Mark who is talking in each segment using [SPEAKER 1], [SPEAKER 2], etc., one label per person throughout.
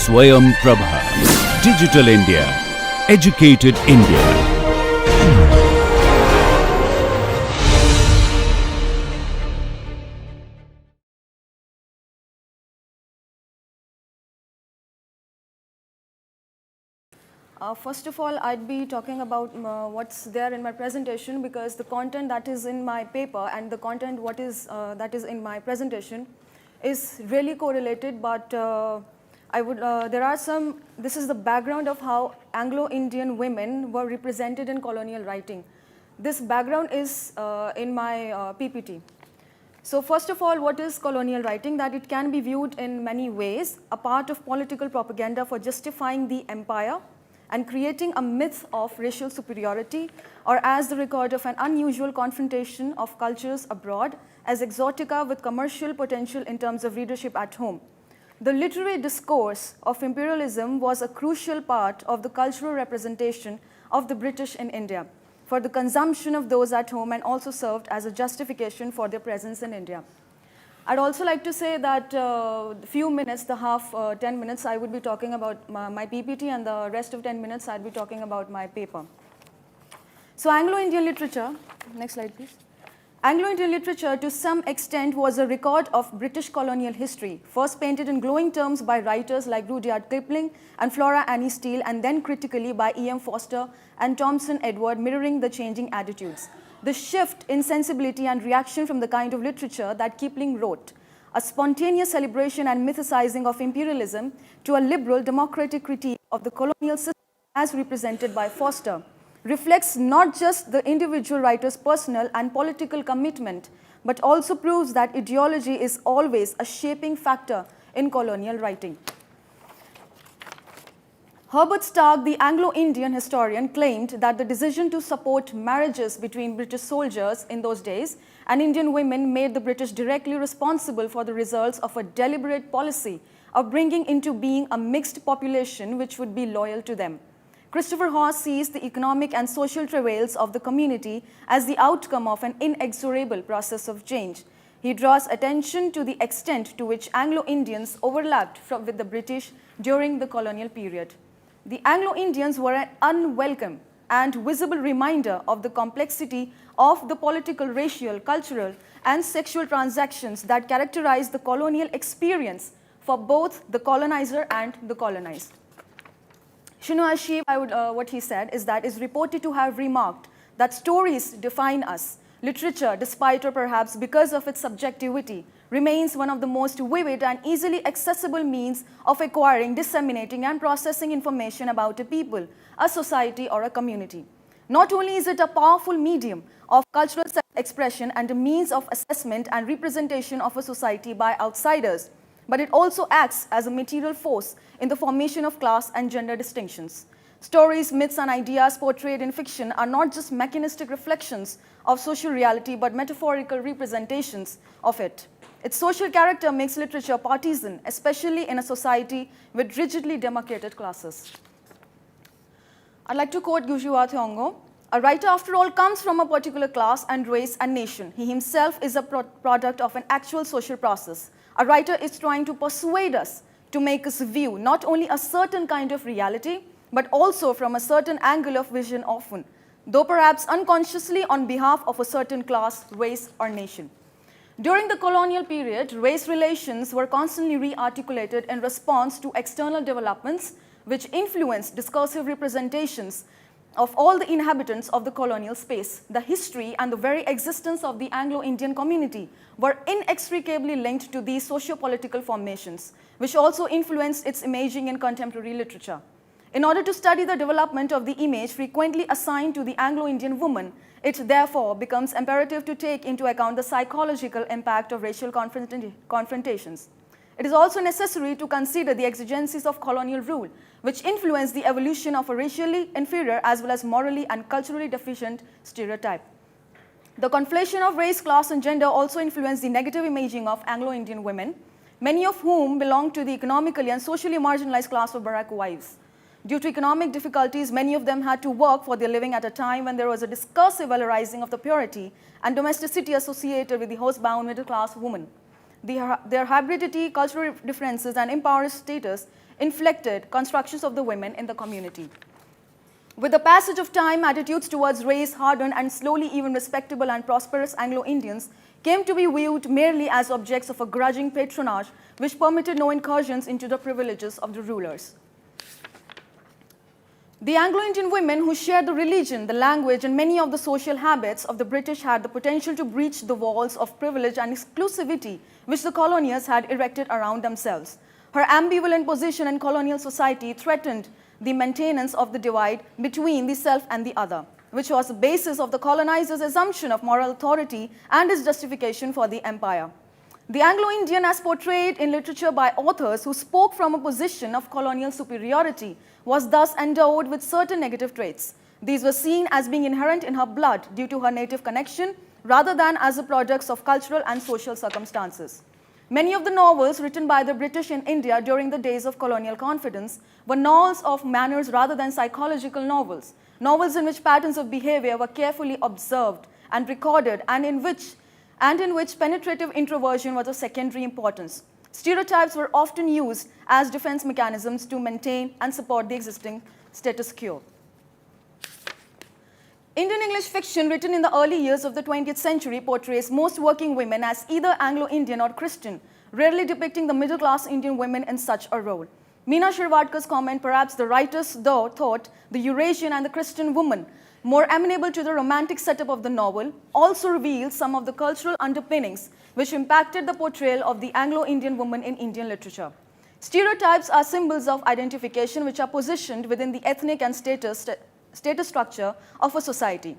[SPEAKER 1] Swayam Prabha. Digital India. Educated India.
[SPEAKER 2] First of all, I'd be talking about what's there in my presentation, because the content that is in my paper and the content that is in my presentation is really correlated, but this is the background of how Anglo-Indian women were represented in colonial writing. This background is in my PPT. So first of all, what is colonial writing? That it can be viewed in many ways, a part of political propaganda for justifying the empire and creating a myth of racial superiority, or as the record of an unusual confrontation of cultures abroad as exotica with commercial potential in terms of readership at home. The literary discourse of imperialism was a crucial part of the cultural representation of the British in India for the consumption of those at home, and also served as a justification for their presence in India. I'd also like to say that few minutes, 10 minutes, I would be talking about my PPT, and the rest of 10 minutes I'd be talking about my paper. So Anglo-Indian literature, next slide please. Anglo-Indian literature to some extent was a record of British colonial history, first painted in glowing terms by writers like Rudyard Kipling and Flora Annie Steele, and then critically by E.M. Forster and Thomson Edward, mirroring the changing attitudes. The shift in sensibility and reaction from the kind of literature that Kipling wrote, a spontaneous celebration and mythicizing of imperialism, to a liberal democratic critique of the colonial system as represented by Forster, reflects not just the individual writer's personal and political commitment, but also proves that ideology is always a shaping factor in colonial writing. Herbert Stark, the Anglo-Indian historian, claimed that the decision to support marriages between British soldiers in those days and Indian women made the British directly responsible for the results of a deliberate policy of bringing into being a mixed population which would be loyal to them. Christopher Hawes sees the economic and social travails of the community as the outcome of an inexorable process of change. He draws attention to the extent to which Anglo-Indians overlapped with the British during the colonial period. The Anglo-Indians were an unwelcome and visible reminder of the complexity of the political, racial, cultural, and sexual transactions that characterized the colonial experience for both the colonizer and the colonized. Chinua Achebe, what he said is reported to have remarked that stories define us. Literature, despite or perhaps because of its subjectivity, remains one of the most vivid and easily accessible means of acquiring, disseminating, and processing information about a people, a society, or a community. Not only is it a powerful medium of cultural expression and a means of assessment and representation of a society by outsiders, but it also acts as a material force in the formation of class and gender distinctions. Stories, myths, and ideas portrayed in fiction are not just mechanistic reflections of social reality, but metaphorical representations of it. Its social character makes literature partisan, especially in a society with rigidly demarcated classes. I'd like to quote Gujuwa Thiongo. A writer, after all, comes from a particular class and race and nation. He himself is a product of an actual social process. A writer is trying to persuade us to make us view not only a certain kind of reality, but also from a certain angle of vision often, though perhaps unconsciously on behalf of a certain class, race, or nation. During the colonial period, race relations were constantly re-articulated in response to external developments which influenced discursive representations of all the inhabitants of the colonial space. The history and the very existence of the Anglo-Indian community were inextricably linked to these socio-political formations, which also influenced its imaging in contemporary literature. In order to study the development of the image frequently assigned to the Anglo-Indian woman, it therefore becomes imperative to take into account the psychological impact of racial confrontations. It is also necessary to consider the exigencies of colonial rule, which influence the evolution of a racially inferior as well as morally and culturally deficient stereotype. The conflation of race, class, and gender also influenced the negative imaging of Anglo-Indian women, many of whom belonged to the economically and socially marginalized class of barrack wives. Due to economic difficulties, many of them had to work for their living at a time when there was a discursive valorizing of the purity and domesticity associated with the housebound middle-class woman. Their hybridity, cultural differences, and impoverished status inflected constructions of the women in the community. With the passage of time, attitudes towards race hardened, and slowly even respectable and prosperous Anglo-Indians came to be viewed merely as objects of a grudging patronage which permitted no incursions into the privileges of the rulers. The Anglo-Indian women who shared the religion, the language, and many of the social habits of the British had the potential to breach the walls of privilege and exclusivity which the colonials had erected around themselves. Her ambivalent position in colonial society threatened the maintenance of the divide between the self and the other, which was the basis of the colonizers' assumption of moral authority and its justification for the empire. The Anglo-Indian, as portrayed in literature by authors who spoke from a position of colonial superiority, was thus endowed with certain negative traits. These were seen as being inherent in her blood due to her native connection, rather than as the products of cultural and social circumstances. Many of the novels written by the British in India during the days of colonial confidence were novels of manners rather than psychological novels, novels in which patterns of behavior were carefully observed and recorded, and in which penetrative introversion was of secondary importance. Stereotypes were often used as defense mechanisms to maintain and support the existing status quo. Indian English fiction written in the early years of the 20th century portrays most working women as either Anglo-Indian or Christian, rarely depicting the middle-class Indian women in such a role. Meena Shirvadkar's comment, perhaps the writers though thought the Eurasian and the Christian woman more amenable to the romantic setup of the novel, also reveals some of the cultural underpinnings which impacted the portrayal of the Anglo-Indian woman in Indian literature. Stereotypes are symbols of identification which are positioned within the ethnic and status structure of a society.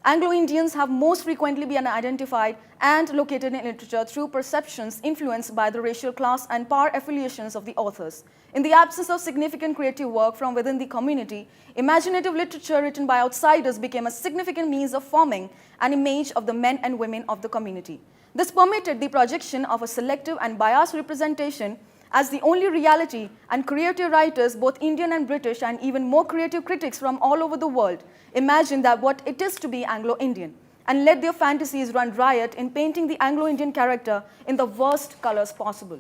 [SPEAKER 2] Anglo-Indians have most frequently been identified and located in literature through perceptions influenced by the racial class and power affiliations of the authors. In the absence of significant creative work from within the community, imaginative literature written by outsiders became a significant means of forming an image of the men and women of the community. This permitted the projection of a selective and biased representation as the only reality, and creative writers, both Indian and British, and even more creative critics from all over the world, imagined that what it is to be Anglo-Indian, and let their fantasies run riot in painting the Anglo-Indian character in the worst colors possible.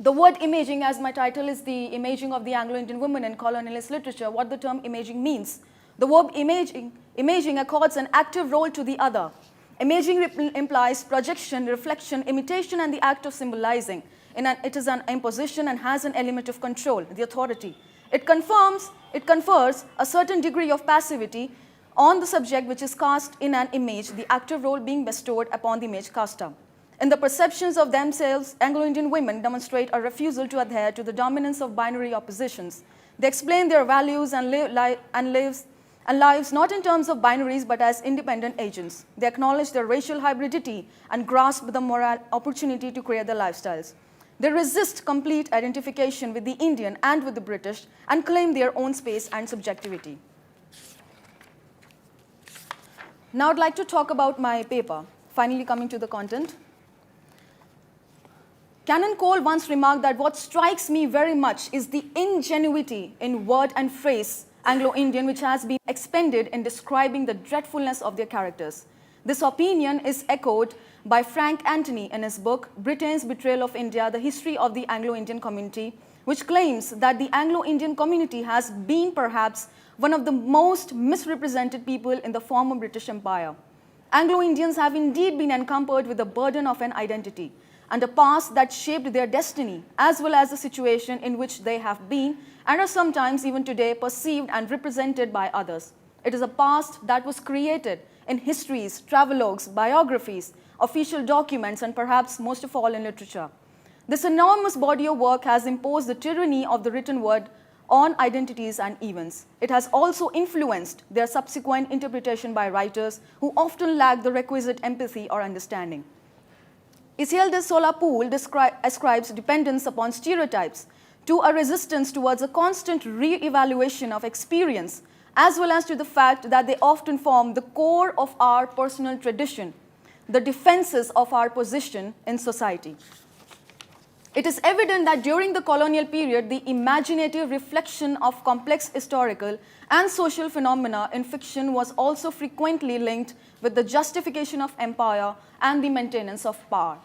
[SPEAKER 2] The word imaging, as my title is the imaging of the Anglo-Indian woman in colonialist literature, what the term imaging means. The verb imaging accords an active role to the other. Imaging implies projection, reflection, imitation, and the act of symbolizing. It is an imposition and has an element of control, the authority. It confers a certain degree of passivity on the subject which is cast in an image, the active role being bestowed upon the image caster. In the perceptions of themselves, Anglo-Indian women demonstrate a refusal to adhere to the dominance of binary oppositions. They explain their values and lives not in terms of binaries but as independent agents. They acknowledge their racial hybridity and grasp the moral opportunity to create their lifestyles. They resist complete identification with the Indian and with the British and claim their own space and subjectivity. Now I'd like to talk about my paper, finally coming to the content. Canon Cole once remarked that what strikes me very much is the ingenuity in word and phrase Anglo-Indian which has been expended in describing the dreadfulness of their characters. This opinion is echoed by Frank Anthony in his book, Britain's Betrayal of India, The History of the Anglo-Indian Community, which claims that the Anglo-Indian community has been perhaps one of the most misrepresented people in the former British Empire. Anglo-Indians have indeed been encumbered with the burden of an identity and a past that shaped their destiny, as well as the situation in which they have been and are sometimes even today perceived and represented by others. It is a past that was created in histories, travelogues, biographies, official documents, and perhaps most of all in literature. This enormous body of work has imposed the tyranny of the written word on identities and events. It has also influenced their subsequent interpretation by writers who often lack the requisite empathy or understanding. Isiel de Solapool ascribes dependence upon stereotypes to a resistance towards a constant re-evaluation of experience, as well as to the fact that they often form the core of our personal tradition, the defenses of our position in society. It is evident that during the colonial period, the imaginative reflection of complex historical and social phenomena in fiction was also frequently linked with the justification of empire and the maintenance of power.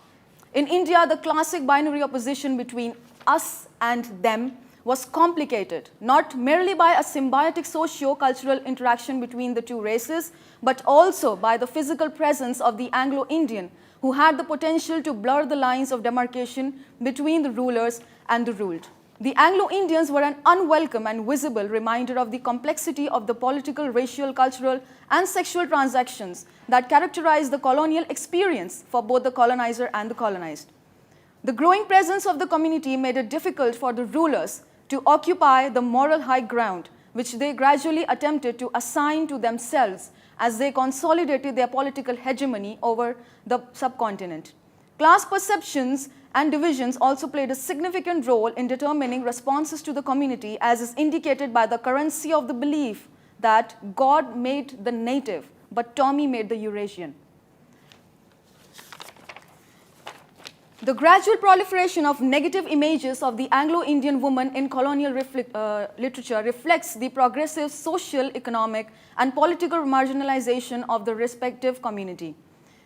[SPEAKER 2] In India, the classic binary opposition between us and them was complicated, not merely by a symbiotic socio-cultural interaction between the two races, but also by the physical presence of the Anglo-Indian, who had the potential to blur the lines of demarcation between the rulers and the ruled. The Anglo-Indians were an unwelcome and visible reminder of the complexity of the political, racial, cultural, and sexual transactions that characterized the colonial experience for both the colonizer and the colonized. The growing presence of the community made it difficult for the rulers to occupy the moral high ground, which they gradually attempted to assign to themselves as they consolidated their political hegemony over the subcontinent. Class perceptions and divisions also played a significant role in determining responses to the community, as is indicated by the currency of the belief that God made the native, but Tommy made the Eurasian. The gradual proliferation of negative images of the Anglo-Indian woman in colonial literature reflects the progressive social, economic, and political marginalization of the respective community.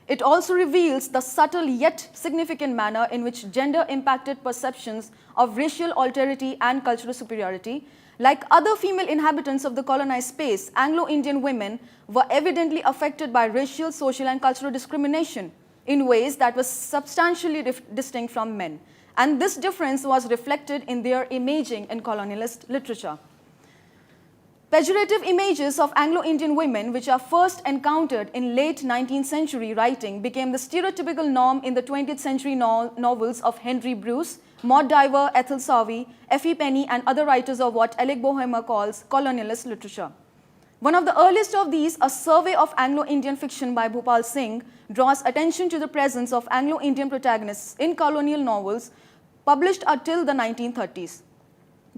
[SPEAKER 2] It also reveals the subtle yet significant manner in which gender impacted perceptions of racial alterity and cultural superiority. Like other female inhabitants of the colonized space, Anglo-Indian women were evidently affected by racial, social, and cultural discrimination in ways that was substantially distinct from men. And this difference was reflected in their imaging in colonialist literature. Pejorative images of Anglo-Indian women, which are first encountered in late 19th century writing, became the stereotypical norm in the 20th century novels of Henry Bruce, Maud Diver, Ethel Savvy, Effie Penny, and other writers of what Alec Bohemer calls colonialist literature. One of the earliest of these, A Survey of Anglo-Indian Fiction by Bhupal Singh, draws attention to the presence of Anglo-Indian protagonists in colonial novels published until the 1930s.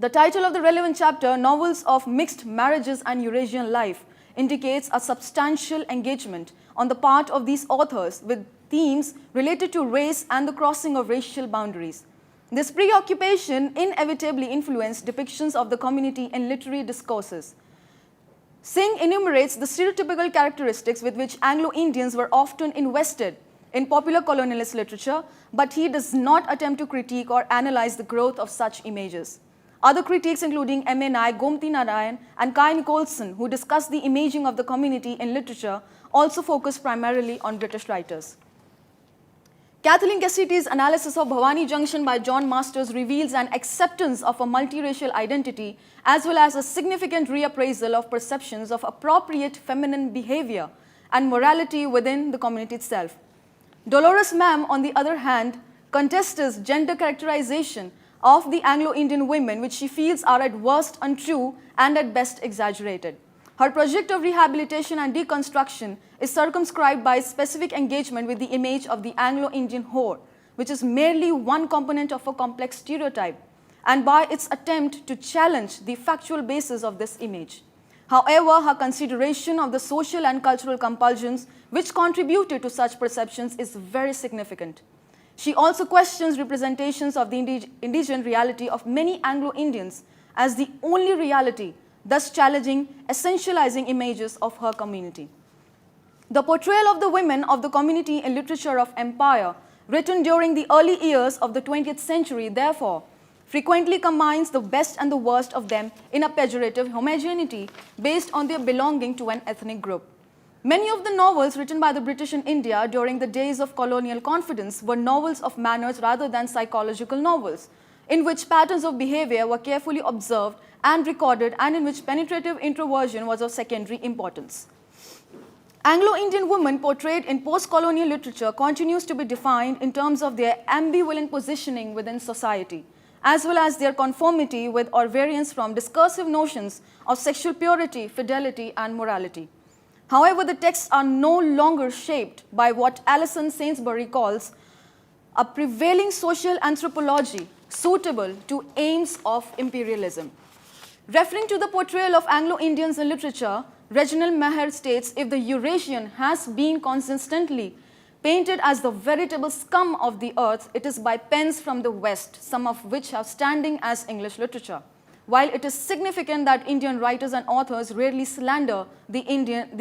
[SPEAKER 2] The title of the relevant chapter, Novels of Mixed Marriages and Eurasian Life, indicates a substantial engagement on the part of these authors with themes related to race and the crossing of racial boundaries. This preoccupation inevitably influenced depictions of the community in literary discourses. Singh enumerates the stereotypical characteristics with which Anglo-Indians were often invested in popular colonialist literature, but he does not attempt to critique or analyze the growth of such images. Other critics, including M.A. Naik, Gomti Narayan, and Kai Nicholson, who discuss the imaging of the community in literature, also focus primarily on British writers. Kathleen Cassitti's analysis of Bhavani Junction by John Masters reveals an acceptance of a multiracial identity, as well as a significant reappraisal of perceptions of appropriate feminine behavior and morality within the community itself. Dolores Mam, on the other hand, contests gender characterization of the Anglo-Indian women, which she feels are at worst untrue and at best exaggerated. Her project of rehabilitation and deconstruction is circumscribed by specific engagement with the image of the Anglo-Indian whore, which is merely one component of a complex stereotype, and by its attempt to challenge the factual basis of this image. However, her consideration of the social and cultural compulsions which contributed to such perceptions is very significant. She also questions representations of the indigent reality of many Anglo-Indians as the only reality, thus challenging essentializing images of her community. The portrayal of the women of the community in literature of empire, written during the early years of the 20th century, therefore, frequently combines the best and the worst of them in a pejorative homogeneity based on their belonging to an ethnic group. Many of the novels written by the British in India during the days of colonial confidence were novels of manners rather than psychological novels, in which patterns of behavior were carefully observed and recorded, and in which penetrative introversion was of secondary importance. Anglo-Indian women portrayed in post-colonial literature continues to be defined in terms of their ambivalent positioning within society, as well as their conformity with or variance from discursive notions of sexual purity, fidelity, and morality. However, the texts are no longer shaped by what Alison Sainsbury calls a prevailing social anthropology suitable to aims of imperialism. Referring to the portrayal of Anglo-Indians in literature, Reginald Maher states, if the Eurasian has been consistently painted as the veritable scum of the earth, it is by pens from the West, some of which have standing as English literature. While it is significant that Indian writers and authors rarely slander the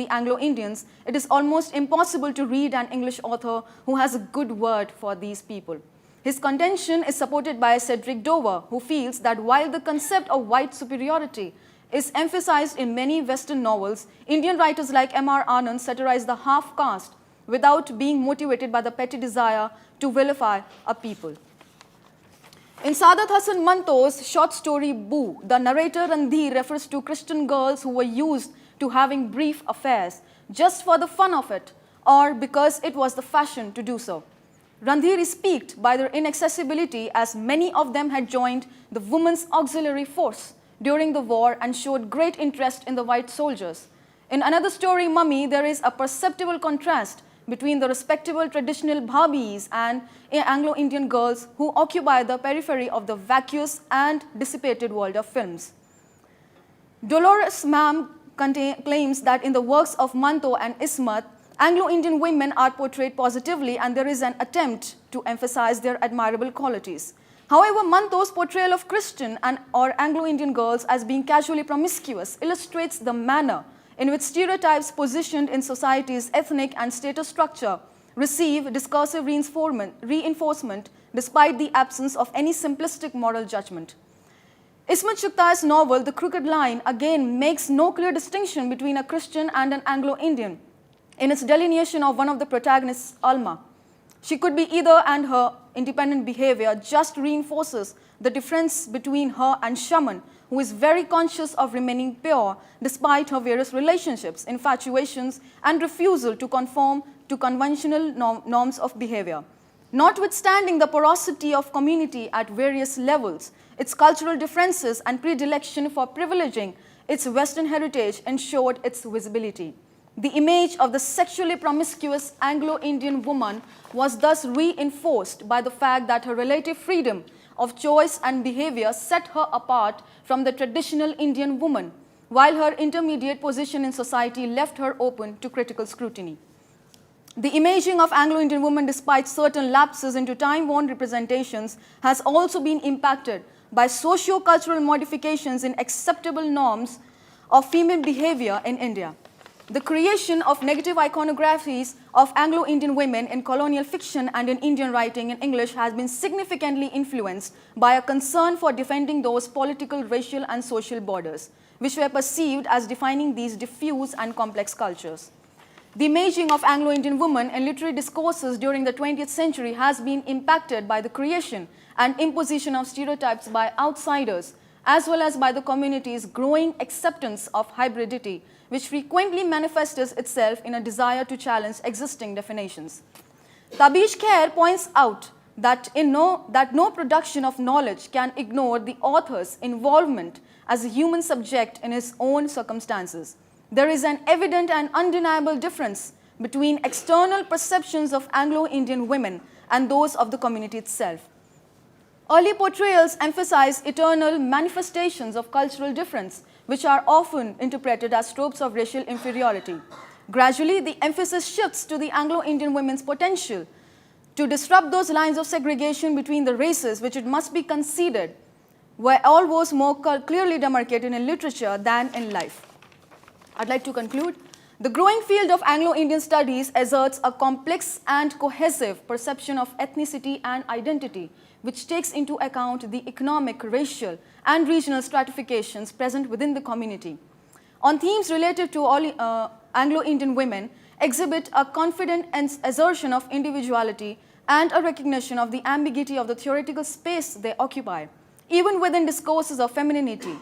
[SPEAKER 2] Anglo-Indians, it is almost impossible to read an English author who has a good word for these people. His contention is supported by Cedric Dover, who feels that while the concept of white superiority is emphasized in many Western novels, Indian writers like M.R. Anand satirize the half-caste without being motivated by the petty desire to vilify a people. In Saadat Hasan Manto's short story Boo, the narrator Randhir refers to Christian girls who were used to having brief affairs just for the fun of it or because it was the fashion to do so. Randhir is piqued by their inaccessibility as many of them had joined the Women's Auxiliary Force during the war and showed great interest in the white soldiers. In another story, Mummy, there is a perceptible contrast between the respectable traditional bhabis and Anglo-Indian girls who occupy the periphery of the vacuous and dissipated world of films. Dolores Mam claims that in the works of Manto and Ismat, Anglo-Indian women are portrayed positively and there is an attempt to emphasize their admirable qualities. However, Manto's portrayal of Christian or Anglo-Indian girls as being casually promiscuous illustrates the manner in which stereotypes positioned in society's ethnic and status structure receive discursive reinforcement despite the absence of any simplistic moral judgment. Ismat Chughta's novel, The Crooked Line, again makes no clear distinction between a Christian and an Anglo-Indian in its delineation of one of the protagonists, Alma. She could be either, and her independent behavior just reinforces the difference between her and Shaman, who is very conscious of remaining pure despite her various relationships, infatuations, and refusal to conform to conventional norms of behavior. Notwithstanding the porosity of community at various levels, its cultural differences and predilection for privileging its Western heritage ensured its visibility. The image of the sexually promiscuous Anglo-Indian woman was thus reinforced by the fact that her relative freedom of choice and behavior set her apart from the traditional Indian woman, while her intermediate position in society left her open to critical scrutiny. The imaging of Anglo-Indian women, despite certain lapses into time-worn representations, has also been impacted by socio-cultural modifications in acceptable norms of female behavior in India. The creation of negative iconographies of Anglo-Indian women in colonial fiction and in Indian writing in English has been significantly influenced by a concern for defending those political, racial, and social borders, which were perceived as defining these diffuse and complex cultures. The imaging of Anglo-Indian women in literary discourses during the 20th century has been impacted by the creation and imposition of stereotypes by outsiders, as well as by the community's growing acceptance of hybridity, which frequently manifests itself in a desire to challenge existing definitions. Tabish Khair points out that no production of knowledge can ignore the author's involvement as a human subject in his own circumstances. There is an evident and undeniable difference between external perceptions of Anglo-Indian women and those of the community itself. Early portrayals emphasize eternal manifestations of cultural difference, which are often interpreted as tropes of racial inferiority. Gradually, the emphasis shifts to the Anglo-Indian women's potential to disrupt those lines of segregation between the races, which it must be conceded were always more clearly demarcated in literature than in life. I'd like to conclude. The growing field of Anglo-Indian studies asserts a complex and cohesive perception of ethnicity and identity, which takes into account the economic, racial, and regional stratifications present within the community. On themes related to Anglo-Indian women, exhibit a confident assertion of individuality and a recognition of the ambiguity of the theoretical space they occupy, even within discourses of femininity.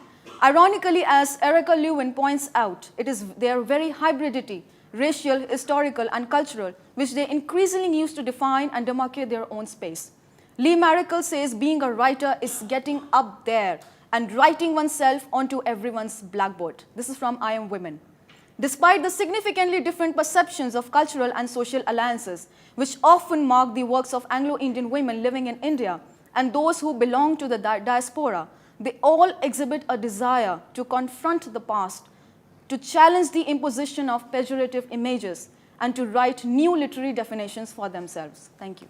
[SPEAKER 2] Ironically, as Erica Lewin points out, it is their very hybridity, racial, historical, and cultural, which they increasingly use to define and demarcate their own space. Lee Maracle says being a writer is getting up there and writing oneself onto everyone's blackboard. This is from I Am Women. Despite the significantly different perceptions of cultural and social alliances, which often mark the works of Anglo-Indian women living in India and those who belong to the diaspora, they all exhibit a desire to confront the past, to challenge the imposition of pejorative images, and to write new literary definitions for themselves. Thank you.